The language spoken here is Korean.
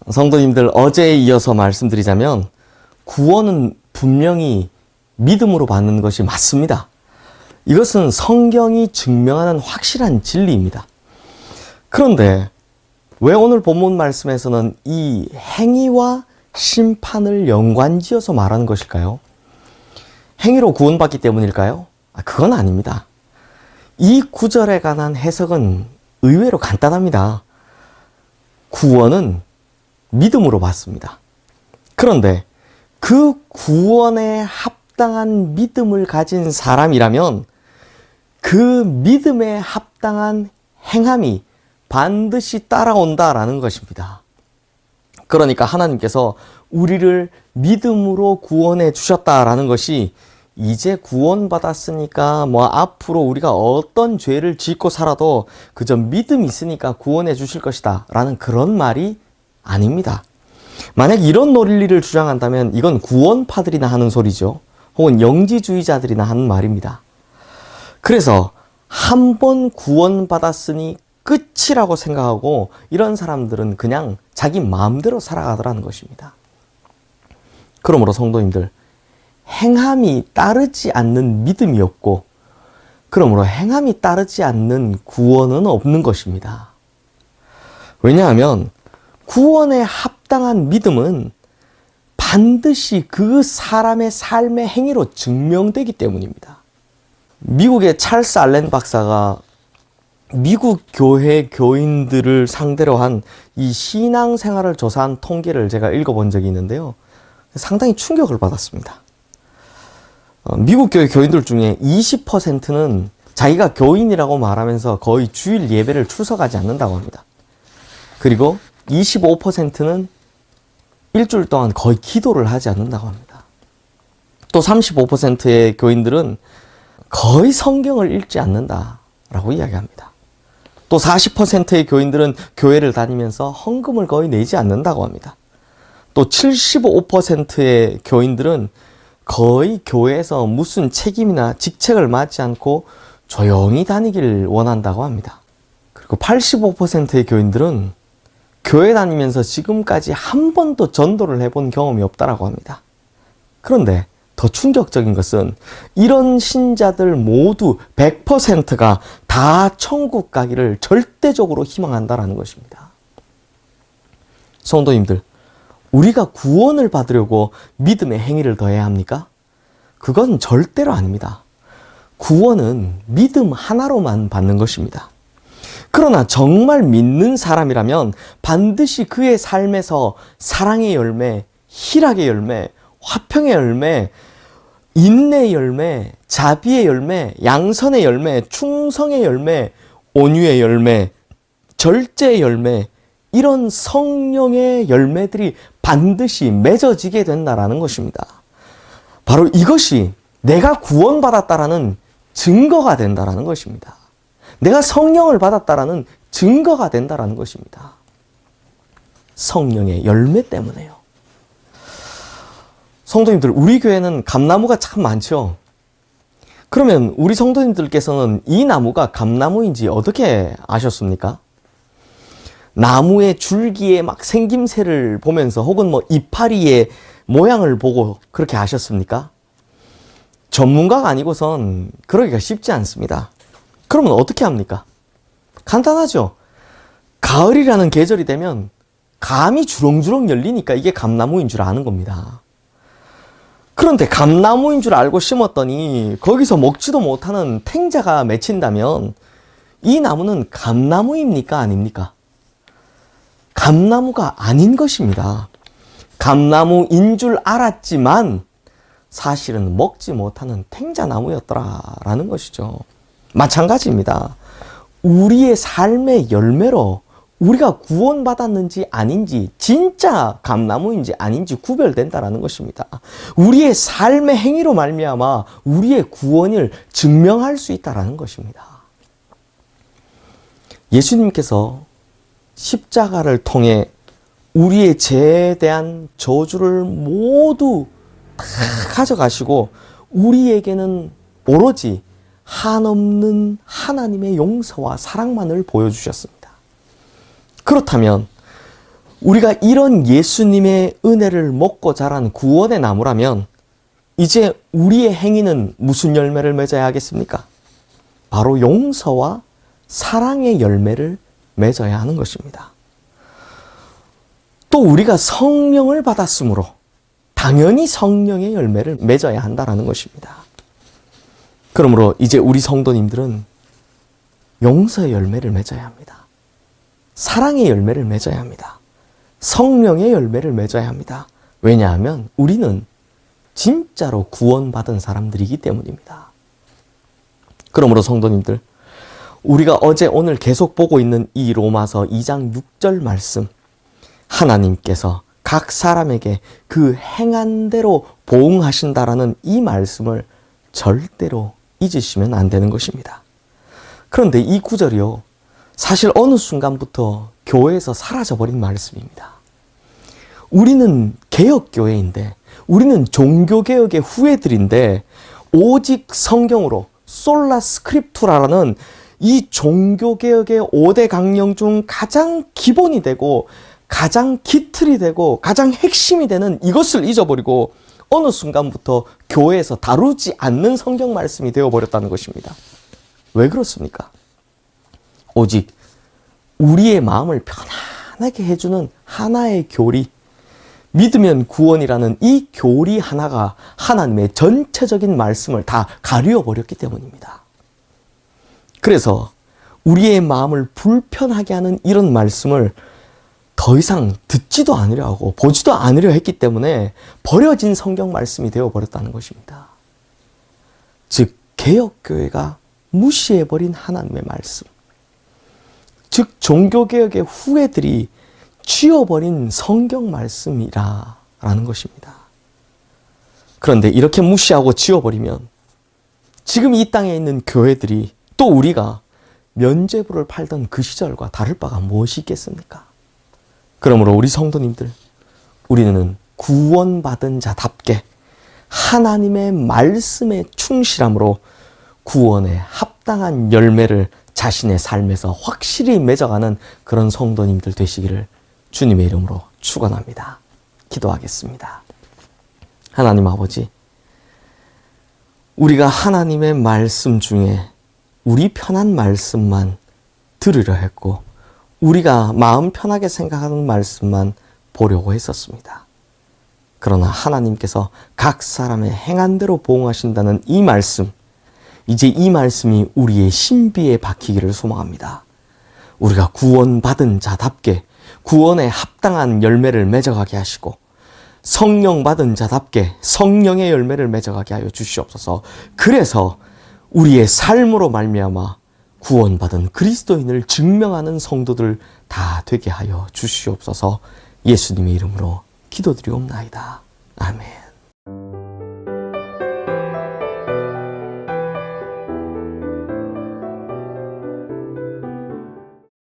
성도님들, 어제에 이어서 말씀드리자면 구원은 분명히 믿음으로 받는 것이 맞습니다. 이것은 성경이 증명하는 확실한 진리입니다. 그런데 왜 오늘 본문 말씀에서는 이 행위와 심판을 연관지어서 말하는 것일까요? 행위로 구원받기 때문일까요? 그건 아닙니다. 이 구절에 관한 해석은 의외로 간단합니다. 구원은 믿음으로 받습니다. 그런데 그 구원에 합당한 믿음을 가진 사람이라면 그 믿음에 합당한 행함이 반드시 따라온다라는 것입니다. 그러니까 하나님께서 우리를 믿음으로 구원해 주셨다라는 것이 이제 구원받았으니까 앞으로 우리가 어떤 죄를 짓고 살아도 그저 믿음이 있으니까 구원해 주실 것이다 라는 그런 말이 아닙니다. 만약 이런 논리를 주장한다면 이건 구원파들이나 하는 소리죠. 혹은 영지주의자들이나 하는 말입니다. 그래서 한 번 구원받았으니 끝이라고 생각하고 이런 사람들은 그냥 자기 마음대로 살아가더라는 것입니다. 그러므로 성도님들, 행함이 따르지 않는 믿음이 없고 그러므로 행함이 따르지 않는 구원은 없는 것입니다. 왜냐하면 구원에 합당한 믿음은 반드시 그 사람의 삶의 행위로 증명되기 때문입니다. 미국의 찰스 알렌 박사가 미국 교회 교인들을 상대로 한 이 신앙생활을 조사한 통계를 제가 읽어본 적이 있는데요. 상당히 충격을 받았습니다. 미국 교회 교인들 중에 20%는 자기가 교인이라고 말하면서 거의 주일 예배를 출석하지 않는다고 합니다. 그리고 25%는 일주일 동안 거의 기도를 하지 않는다고 합니다. 또 35%의 교인들은 거의 성경을 읽지 않는다라고 이야기합니다. 또 40%의 교인들은 교회를 다니면서 헌금을 거의 내지 않는다고 합니다. 또 75%의 교인들은 거의 교회에서 무슨 책임이나 직책을 맡지 않고 조용히 다니기를 원한다고 합니다. 그리고 85%의 교인들은 교회 다니면서 지금까지 한 번도 전도를 해본 경험이 없다라고 합니다. 그런데 더 충격적인 것은 이런 신자들 모두 100%가 다 천국 가기를 절대적으로 희망한다라는 것입니다. 성도님들, 우리가 구원을 받으려고 믿음의 행위를 더해야 합니까? 그건 절대로 아닙니다. 구원은 믿음 하나로만 받는 것입니다. 그러나 정말 믿는 사람이라면 반드시 그의 삶에서 사랑의 열매, 희락의 열매, 화평의 열매, 인내의 열매, 자비의 열매, 양선의 열매, 충성의 열매, 온유의 열매, 절제의 열매, 이런 성령의 열매들이 반드시 맺어지게 된다라는 것입니다. 바로 이것이 내가 구원받았다라는 증거가 된다라는 것입니다. 내가 성령을 받았다라는 증거가 된다라는 것입니다. 성령의 열매 때문에요. 성도님들, 우리 교회는 감나무가 참 많죠. 그러면 우리 성도님들께서는 이 나무가 감나무인지 어떻게 아셨습니까? 나무의 줄기에 막 생김새를 보면서 혹은 이파리의 모양을 보고 그렇게 아셨습니까? 전문가가 아니고선 그러기가 쉽지 않습니다. 그러면 어떻게 합니까? 간단하죠. 가을이라는 계절이 되면 감이 주렁주렁 열리니까 이게 감나무인 줄 아는 겁니다. 그런데 감나무인 줄 알고 심었더니 거기서 먹지도 못하는 탱자가 맺힌다면 이 나무는 감나무입니까? 아닙니까? 감나무가 아닌 것입니다. 감나무인 줄 알았지만 사실은 먹지 못하는 탱자나무였더라라는 것이죠. 마찬가지입니다. 우리의 삶의 열매로 우리가 구원받았는지 아닌지, 진짜 감나무인지 아닌지 구별된다라는 것입니다. 우리의 삶의 행위로 말미암아 우리의 구원을 증명할 수 있다라는 것입니다. 예수님께서 십자가를 통해 우리의 죄에 대한 저주를 모두 다 가져가시고 우리에게는 오로지 한없는 하나님의 용서와 사랑만을 보여주셨습니다. 그렇다면 우리가 이런 예수님의 은혜를 먹고 자란 구원의 나무라면 이제 우리의 행위는 무슨 열매를 맺어야 하겠습니까? 바로 용서와 사랑의 열매를 맺어야 하는 것입니다. 또 우리가 성령을 받았으므로 당연히 성령의 열매를 맺어야 한다는 것입니다. 그러므로 이제 우리 성도님들은 용서의 열매를 맺어야 합니다. 사랑의 열매를 맺어야 합니다. 성령의 열매를 맺어야 합니다. 왜냐하면 우리는 진짜로 구원받은 사람들이기 때문입니다. 그러므로 성도님들, 우리가 어제 오늘 계속 보고 있는 이 로마서 2장 6절 말씀, 하나님께서 각 사람에게 그 행한 대로 보응하신다라는 이 말씀을 절대로 잊으시면 안 되는 것입니다. 그런데 이 구절이요, 사실 어느 순간부터 교회에서 사라져버린 말씀입니다. 우리는 개혁교회인데, 우리는 종교개혁의 후예들인데, 오직 성경으로 솔라 스크립투라라는 이 종교개혁의 5대 강령 중 가장 기본이 되고 가장 기틀이 되고 가장 핵심이 되는 이것을 잊어버리고 어느 순간부터 교회에서 다루지 않는 성경 말씀이 되어버렸다는 것입니다. 왜 그렇습니까? 오직 우리의 마음을 편안하게 해주는 하나의 교리, 믿으면 구원이라는 이 교리 하나가 하나님의 전체적인 말씀을 다 가리워 버렸기 때문입니다. 그래서 우리의 마음을 불편하게 하는 이런 말씀을 더 이상 듣지도 않으려 하고 보지도 않으려 했기 때문에 버려진 성경 말씀이 되어버렸다는 것입니다. 즉 개혁교회가 무시해버린 하나님의 말씀, 즉 종교개혁의 후예들이 치워버린 성경 말씀이라는 것입니다. 그런데 이렇게 무시하고 치워버리면 지금 이 땅에 있는 교회들이 또 우리가 면죄부를 팔던 그 시절과 다를 바가 무엇이 있겠습니까? 그러므로 우리 성도님들, 우리는 구원받은 자답게 하나님의 말씀에 충실함으로 구원에 합당한 열매를 자신의 삶에서 확실히 맺어가는 그런 성도님들 되시기를 주님의 이름으로 축원합니다. 기도하겠습니다. 하나님 아버지, 우리가 하나님의 말씀 중에 우리 편한 말씀만 들으려 했고 우리가 마음 편하게 생각하는 말씀만 보려고 했었습니다. 그러나 하나님께서 각 사람의 행한 대로 보응하신다는 이 말씀, 이제 이 말씀이 우리의 신비에 박히기를 소망합니다. 우리가 구원받은 자답게 구원에 합당한 열매를 맺어가게 하시고 성령 받은 자답게 성령의 열매를 맺어가게 하여 주시옵소서. 그래서 우리의 삶으로 말미암아 구원받은 그리스도인을 증명하는 성도들 다 되게 하여 주시옵소서. 예수님의 이름으로 기도드리옵나이다. 아멘.